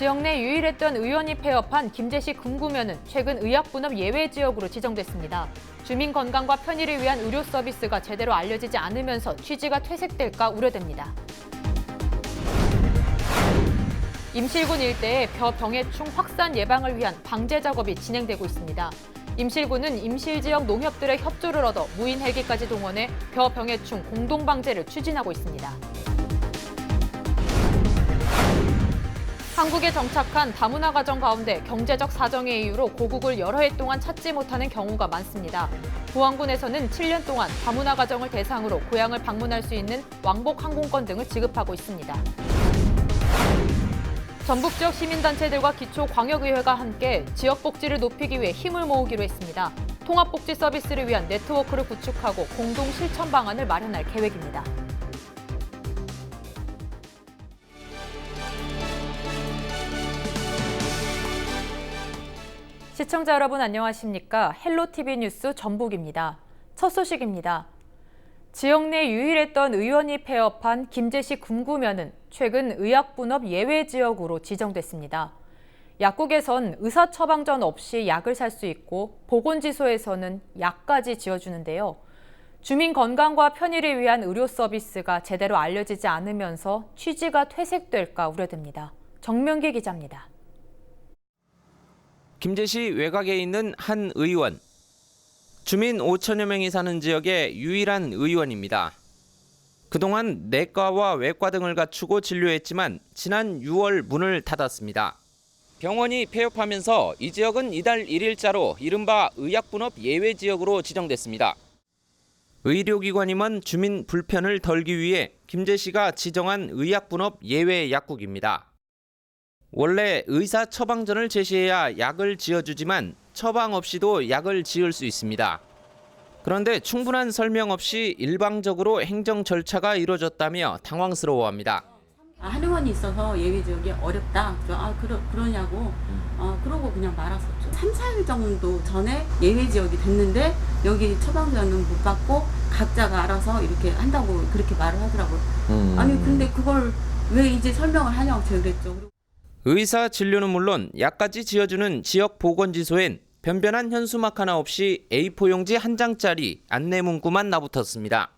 지역 내 유일했던 의원이 폐업한 김제시 금구면은 최근 의약분업 예외 지역으로 지정됐습니다. 주민 건강과 편의를 위한 의료 서비스가 제대로 알려지지 않으면서 취지가 퇴색될까 우려됩니다. 임실군 일대에 벼병해충 확산 예방을 위한 방제 작업이 진행되고 있습니다. 임실군은 임실 지역 농협들의 협조를 얻어 무인 헬기까지 동원해 벼병해충 공동 방제를 추진하고 있습니다. 한국에 정착한 다문화 가정 가운데 경제적 사정의 이유로 고국을 여러 해 동안 찾지 못하는 경우가 많습니다. 보안군에서는 7년 동안 다문화 가정을 대상으로 고향을 방문할 수 있는 왕복 항공권 등을 지급하고 있습니다. 전북 지역 시민단체들과 기초광역의회가 함께 지역 복지를 높이기 위해 힘을 모으기로 했습니다. 통합복지 서비스를 위한 네트워크를 구축하고 공동 실천 방안을 마련할 계획입니다. 시청자 여러분 안녕하십니까? 헬로티비 뉴스 전북입니다. 첫 소식입니다. 지역 내 유일했던 의원이 폐업한 김제시 금구면은 최근 의약분업 예외 지역으로 지정됐습니다. 약국에선 의사 처방전 없이 약을 살 수 있고 보건지소에서는 약까지 지어주는데요. 주민 건강과 편의를 위한 의료 서비스가 제대로 알려지지 않으면서 취지가 퇴색될까 우려됩니다. 정명기 기자입니다. 김제시 외곽에 있는 한 의원. 주민 5천여 명이 사는 지역의 유일한 의원입니다. 그동안 내과와 외과 등을 갖추고 진료했지만 지난 6월 문을 닫았습니다. 병원이 폐업하면서 이 지역은 이달 1일자로 이른바 의약분업 예외 지역으로 지정됐습니다. 의료기관임원 주민 불편을 덜기 위해 김제시가 지정한 의약분업 예외 약국입니다. 원래 의사 처방전을 제시해야 약을 지어주지만 처방 없이도 약을 지을 수 있습니다. 그런데 충분한 설명 없이 일방적으로 행정 절차가 이루어졌다며 당황스러워합니다. 한의원이 있어서 예외 지역이 어렵다. 그러냐고. 그러고 그냥 말았었죠. 3, 4일 정도 전에 예외 지역이 됐는데 여기 처방전은 못 받고 각자가 알아서 이렇게 한다고 그렇게 말을 하더라고요. 아니 근데 그걸 왜 이제 설명을 하냐고 제가 그랬죠. 의사 진료는 물론 약까지 지어주는 지역 보건지소엔 변변한 현수막 하나 없이 A4 용지 한 장짜리 안내 문구만 나붙었습니다.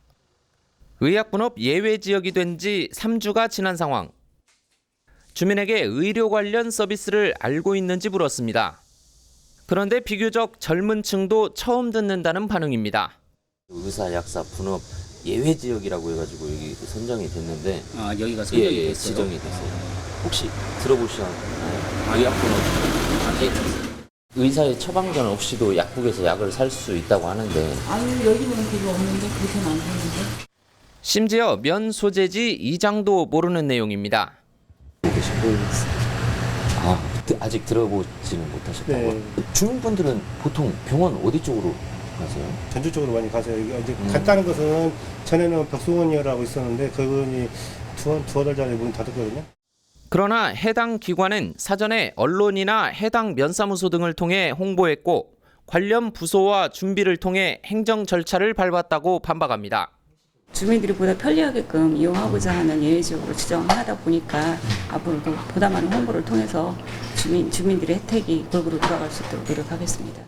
의약분업 예외 지역이 된 지 3주가 지난 상황. 주민에게 의료 관련 서비스를 알고 있는지 물었습니다. 그런데 비교적 젊은 층도 처음 듣는다는 반응입니다. 의사, 약사, 분업 예외 지역이라고 해가지고 여기 선정이 됐는데 여기가 선정이 됐어요? 지정이 됐어요. 혹시 들어보셨나요? 의약분업 의사의 처방전 없이도 약국에서 약을 살 수 있다고 하는데 여기는 그거 없는데 그렇게는 안 되는데. 심지어 면 소재지 이장도 모르는 내용입니다. 아직 들어보지는 못하셨다고요? 네. 주민분들은 보통 병원 어디 쪽으로 가세요? 전주 쪽으로 많이 가세요. 이제 갔다는 것은 전에는 벽수원이라고 있었는데 그분이 두어 달 전에 문을 닫았거든요. 그러나 해당 기관은 사전에 언론이나 해당 면사무소 등을 통해 홍보했고 관련 부서와 준비를 통해 행정 절차를 밟았다고 반박합니다. 주민들이 보다 편리하게끔 이용하고자 하는 예외지역으로 지정하다 보니까 앞으로도 보다 많은 홍보를 통해서 주민들의 혜택이 골고루 돌아갈 수 있도록 노력하겠습니다.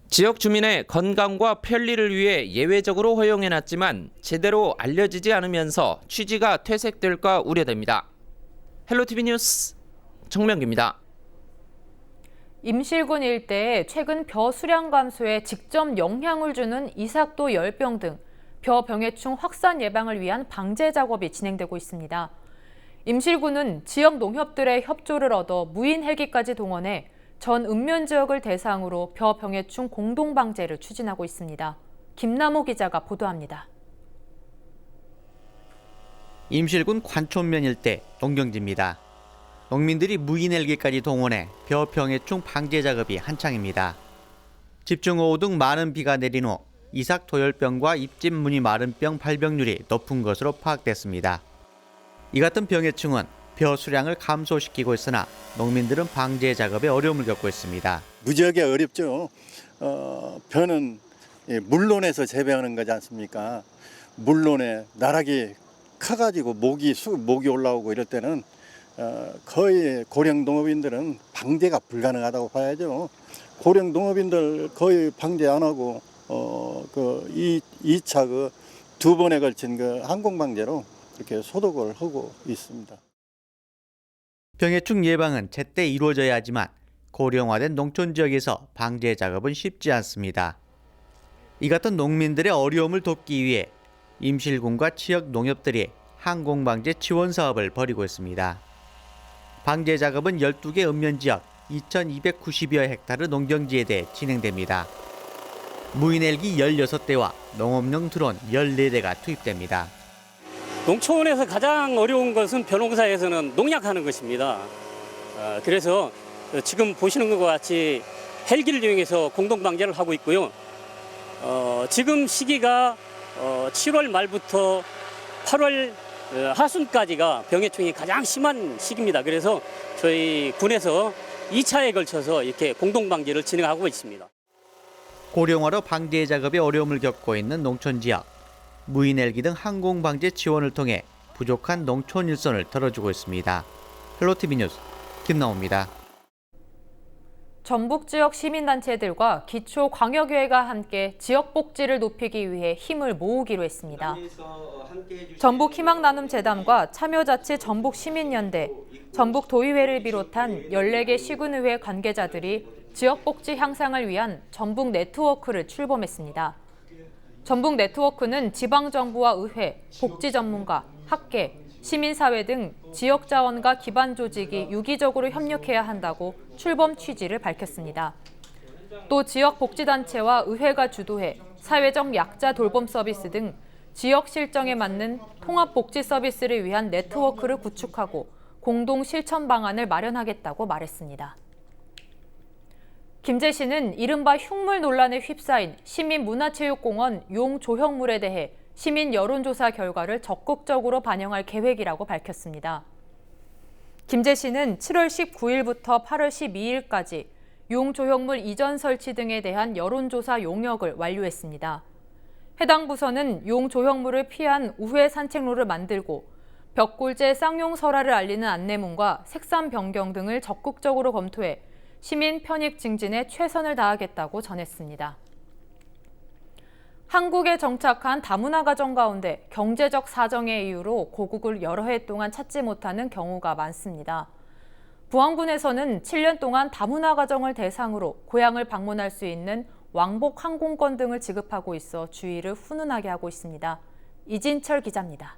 지역 주민의 건강과 편리를 위해 예외적으로 허용해놨지만 제대로 알려지지 않으면서 취지가 퇴색될까 우려됩니다. 헬로티비 뉴스 정명기입니다. 임실군 일대에 최근 벼 수량 감소에 직접 영향을 주는 이삭도 열병 등 벼 병해충 확산 예방을 위한 방제 작업이 진행되고 있습니다. 임실군은 지역 농협들의 협조를 얻어 무인 헬기까지 동원해 전 읍면 지역을 대상으로 벼 병해충 공동 방제를 추진하고 있습니다. 김남호 기자가 보도합니다. 임실군 관촌면 일대 농경지입니다. 농민들이 무인 헬기까지 동원해 벼 병해충 방제 작업이 한창입니다. 집중호우 등 많은 비가 내린 후 이삭 도열병과 입집 무늬 마른병 발병률이 높은 것으로 파악됐습니다. 이 같은 병해충은 벼 수량을 감소시키고 있으나 농민들은 방제 작업에 어려움을 겪고 있습니다. 무지하게 어렵죠. 벼는 물론에서 재배하는 거지 않습니까? 물론에 나락이 커가지고 목이 올라오고 이럴 때는 거의 고령 농업인들은 방제가 불가능하다고 봐야죠. 고령 농업인들 거의 방제 안 하고 그 2차 그 2번에 걸친 그 항공방제로 이렇게 소독을 하고 있습니다. 병해충 예방은 제때 이루어져야 하지만 고령화된 농촌 지역에서 방제 작업은 쉽지 않습니다. 이 같은 농민들의 어려움을 돕기 위해 임실군과 지역 농협들이 항공방제 지원 사업을 벌이고 있습니다. 방제 작업은 12개 읍면지역 2,290여 헥타르 농경지에 대해 진행됩니다. 무인헬기 16대와 농업용 드론 14대가 투입됩니다. 농촌에서 가장 어려운 것은 벼농사에서는 농약하는 것입니다. 그래서 지금 보시는 것과 같이 헬기를 이용해서 공동방제를 하고 있고요. 지금 시기가 7월 말부터 8월 하순까지가 병해충이 가장 심한 시기입니다. 그래서 저희 군에서 2차에 걸쳐서 이렇게 공동방제를 진행하고 있습니다. 고령화로 방제 작업에 어려움을 겪고 있는 농촌 지역. 무인헬기 등 항공방제 지원을 통해 부족한 농촌 일손을 덜어주고 있습니다. 헬로티비 뉴스 김나옵니다. 전북 지역 시민단체들과 기초광역의회가 함께 지역 복지를 높이기 위해 힘을 모으기로 했습니다. 전북희망나눔재단과 참여자치 전북시민연대, 전북도의회를 비롯한 14개 시군의회 관계자들이 지역 복지 향상을 위한 전북 네트워크를 출범했습니다. 전북 네트워크는 지방정부와 의회, 복지 전문가, 학계, 시민사회 등 지역 자원과 기반 조직이 유기적으로 협력해야 한다고 출범 취지를 밝혔습니다. 또 지역 복지단체와 의회가 주도해 사회적 약자 돌봄 서비스 등 지역 실정에 맞는 통합 복지 서비스를 위한 네트워크를 구축하고 공동 실천 방안을 마련하겠다고 말했습니다. 김제시는 이른바 흉물 논란에 휩싸인 시민문화체육공원 용조형물에 대해 시민 여론조사 결과를 적극적으로 반영할 계획이라고 밝혔습니다. 김제시는 7월 19일부터 8월 12일까지 용조형물 이전 설치 등에 대한 여론조사 용역을 완료했습니다. 해당 부서는 용조형물을 피한 우회 산책로를 만들고 벽골제 쌍용 설화를 알리는 안내문과 색상 변경 등을 적극적으로 검토해 시민 편익 증진에 최선을 다하겠다고 전했습니다. 한국에 정착한 다문화 가정 가운데 경제적 사정의 이유로 고국을 여러 해 동안 찾지 못하는 경우가 많습니다. 부안군에서는 7년 동안 다문화 가정을 대상으로 고향을 방문할 수 있는 왕복 항공권 등을 지급하고 있어 주의를 훈훈하게 하고 있습니다. 이진철 기자입니다.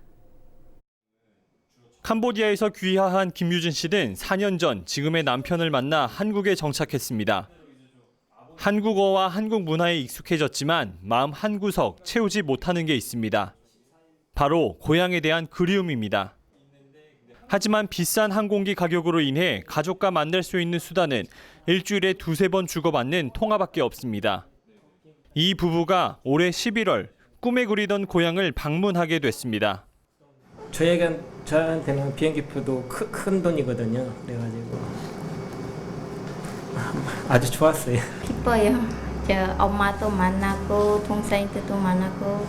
캄보디아에서 귀화한 김유진 씨는 4년 전 지금의 남편을 만나 한국에 정착했습니다. 한국어와 한국 문화에 익숙해졌지만 마음 한구석 채우지 못하는 게 있습니다. 바로 고향에 대한 그리움입니다. 하지만 비싼 항공기 가격으로 인해 가족과 만날 수 있는 수단은 일주일에 2-3번 주고받는 통화밖에 없습니다. 이 부부가 올해 11월 꿈에 그리던 고향을 방문하게 됐습니다. 저한테는 비행기표도 큰 돈이거든요. 그래가지고 아주 좋았어요. 기뻐요. 저 엄마도 만나고 동생들도 만나고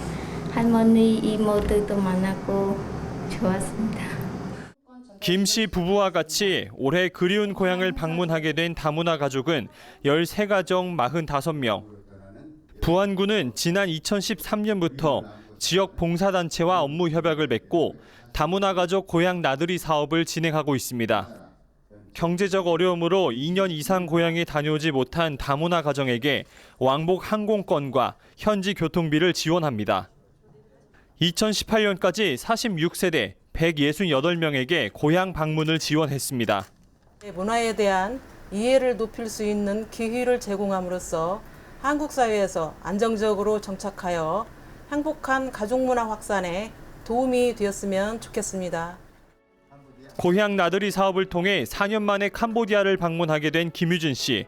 할머니 이모들도 만나고 좋았습니다. 김 씨 부부와 같이 올해 그리운 고향을 방문하게 된 다문화 가족은 13가정 45명. 부안군은 지난 2013년부터 지역 봉사단체와 업무 협약을 맺고 다문화 가족 고향 나들이 사업을 진행하고 있습니다. 경제적 어려움으로 2년 이상 고향에 다녀오지 못한 다문화 가정에게 왕복 항공권과 현지 교통비를 지원합니다. 2018년까지 46세대 168명에게 고향 방문을 지원했습니다. 문화에 대한 이해를 높일 수 있는 기회를 제공함으로써 한국 사회에서 안정적으로 정착하여 행복한 가족 문화 확산에 도움이 되었으면 좋겠습니다. 고향 나들이 사업을 통해 4년 만에 캄보디아를 방문하게 된 김유진 씨.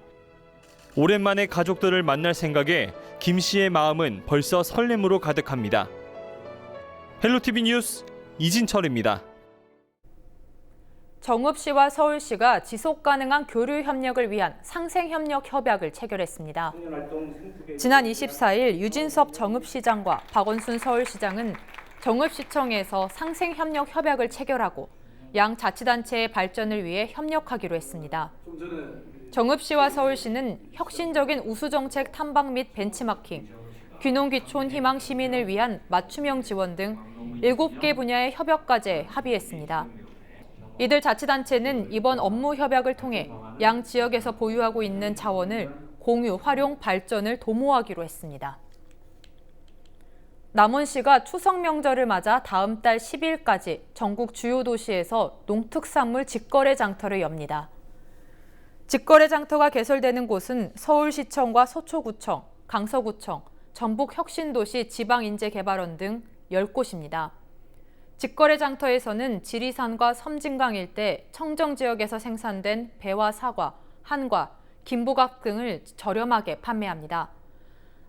오랜만에 가족들을 만날 생각에 김 씨의 마음은 벌써 설렘으로 가득합니다. 헬로티비 뉴스 이진철입니다. 정읍시와 서울시가 지속가능한 교류 협력을 위한 상생협력 협약을 체결했습니다. 지난 24일 유진섭 정읍시장과 박원순 서울시장은 정읍시청에서 상생협력 협약을 체결하고 양 자치단체의 발전을 위해 협력하기로 했습니다. 정읍시와 서울시는 혁신적인 우수정책 탐방 및 벤치마킹, 귀농귀촌 희망 시민을 위한 맞춤형 지원 등 7개 분야의 협약 과제에 합의했습니다. 이들 자치단체는 이번 업무 협약을 통해 양 지역에서 보유하고 있는 자원을 공유, 활용, 발전을 도모하기로 했습니다. 남원시가 추석 명절을 맞아 다음 달 10일까지 전국 주요 도시에서 농특산물 직거래 장터를 엽니다. 직거래 장터가 개설되는 곳은 서울시청과 서초구청, 강서구청, 전북혁신도시 지방인재개발원 등 10곳입니다. 직거래 장터에서는 지리산과 섬진강 일대 청정지역에서 생산된 배와 사과, 한과, 김부각 등을 저렴하게 판매합니다.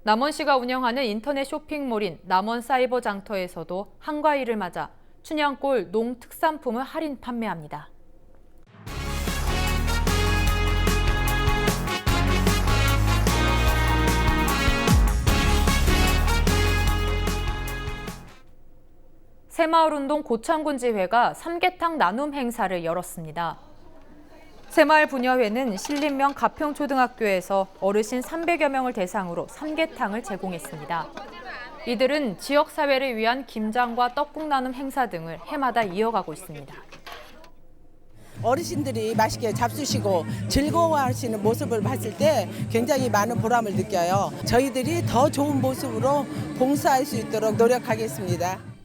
남원시가 운영하는 인터넷 쇼핑몰인 남원사이버장터에서도 한가위를 맞아 춘향골 농특산품을 할인 판매합니다. 새마을운동 고창군지회가 삼계탕 나눔 행사를 열었습니다. 새마을 분여회는 신림면 가평초등학교에서 어르신 300여 명을 대상으로 삼계탕을 제공했습니다. 이들은 지역사회를 위한 김장과 떡국 나눔 행사 등을 해마다 이어가고 있습니다. 어르신들이 맛있게 잡수시고 즐거워하시는 모습을 봤을 때 굉장히 많은 보람을 느껴요. 저희들이 더 좋은 모습으로 봉사할 수 있도록 노력하겠습니다.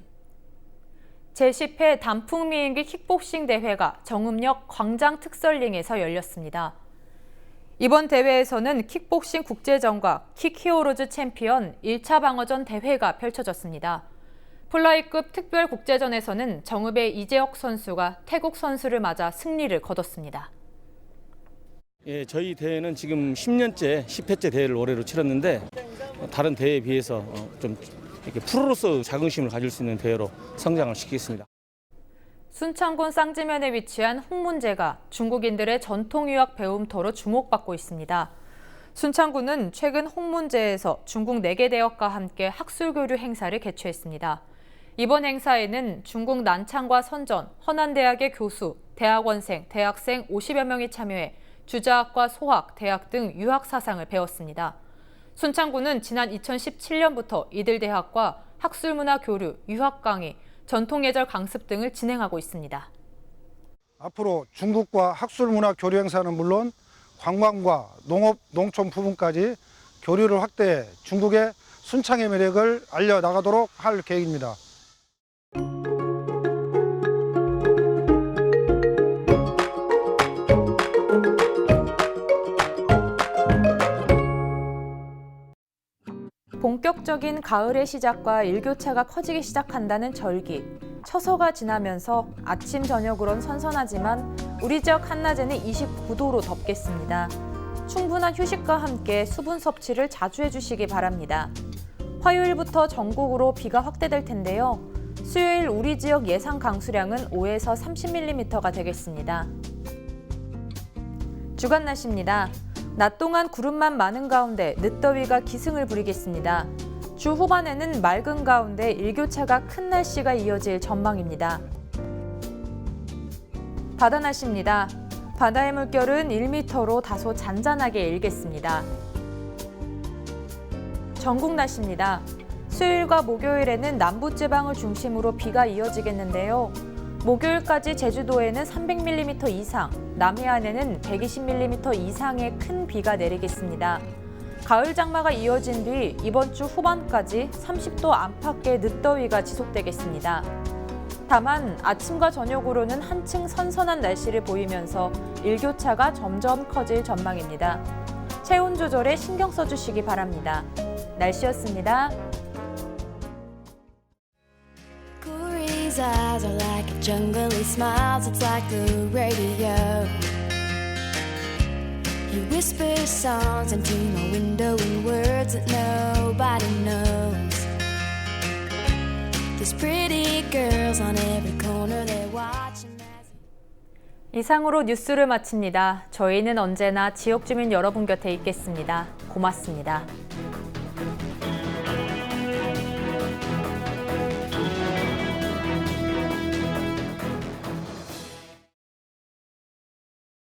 제10회 단풍미인기 킥복싱 대회가 정읍역 광장특설링에서 열렸습니다. 이번 대회에서는 킥복싱 국제전과 킥히어로즈 챔피언 1차 방어전 대회가 펼쳐졌습니다. 플라이급 특별 국제전에서는 정읍의 이재혁 선수가 태국 선수를 맞아 승리를 거뒀습니다. 예, 저희 대회는 지금 10년째 10회째 대회를 올해로 치렀는데 다른 대회에 비해서 좀 이렇게 프로로서 자긍심을 가질 수 있는 대회로 성장을 시키겠습니다. 순창군 쌍지면에 위치한 홍문제가 중국인들의 전통유학 배움터로 주목받고 있습니다. 순창군은 최근 홍문제에서 중국 4개 대학과 함께 학술교류 행사를 개최했습니다. 이번 행사에는 중국 난창과 선전, 허난대학의 교수, 대학원생, 대학생 50여 명이 참여해 주자학과 소학, 대학 등 유학 사상을 배웠습니다. 순창군은 지난 2017년부터 이들 대학과 학술문화 교류, 유학 강의, 전통예절 강습 등을 진행하고 있습니다. 앞으로 중국과 학술문화 교류 행사는 물론 관광과 농업, 농촌 부분까지 교류를 확대해 중국의 순창의 매력을 알려나가도록 할 계획입니다. 본격적인 가을의 시작과 일교차가 커지기 시작한다는 절기. 처서가 지나면서 아침, 저녁으론 선선하지만 우리 지역 한낮에는 29도로 덥겠습니다. 충분한 휴식과 함께 수분 섭취를 자주 해주시기 바랍니다. 화요일부터 전국으로 비가 확대될 텐데요. 수요일 우리 지역 예상 강수량은 5에서 30mm가 되겠습니다. 주간 날씨입니다. 낮 동안 구름만 많은 가운데 늦더위가 기승을 부리겠습니다. 주 후반에는 맑은 가운데 일교차가 큰 날씨가 이어질 전망입니다. 바다 날씨입니다. 바다의 물결은 1m로 다소 잔잔하게 일겠습니다. 전국 날씨입니다. 수요일과 목요일에는 남부지방을 중심으로 비가 이어지겠는데요. 목요일까지 제주도에는 300mm 이상, 남해안에는 120mm 이상의 큰 비가 내리겠습니다. 가을 장마가 이어진 뒤 이번 주 후반까지 30도 안팎의 늦더위가 지속되겠습니다. 다만 아침과 저녁으로는 한층 선선한 날씨를 보이면서 일교차가 점점 커질 전망입니다. 체온 조절에 신경 써주시기 바랍니다. 날씨였습니다. His eyes are like a jungle, he smiles, it's like the radio. He whispers songs into my window in words that nobody knows. There's pretty girls on every corner, they're watching as... 이상으로 뉴스를 마칩니다. 저희는 언제나 지역 주민 여러분 곁에 있겠습니다. 고맙습니다.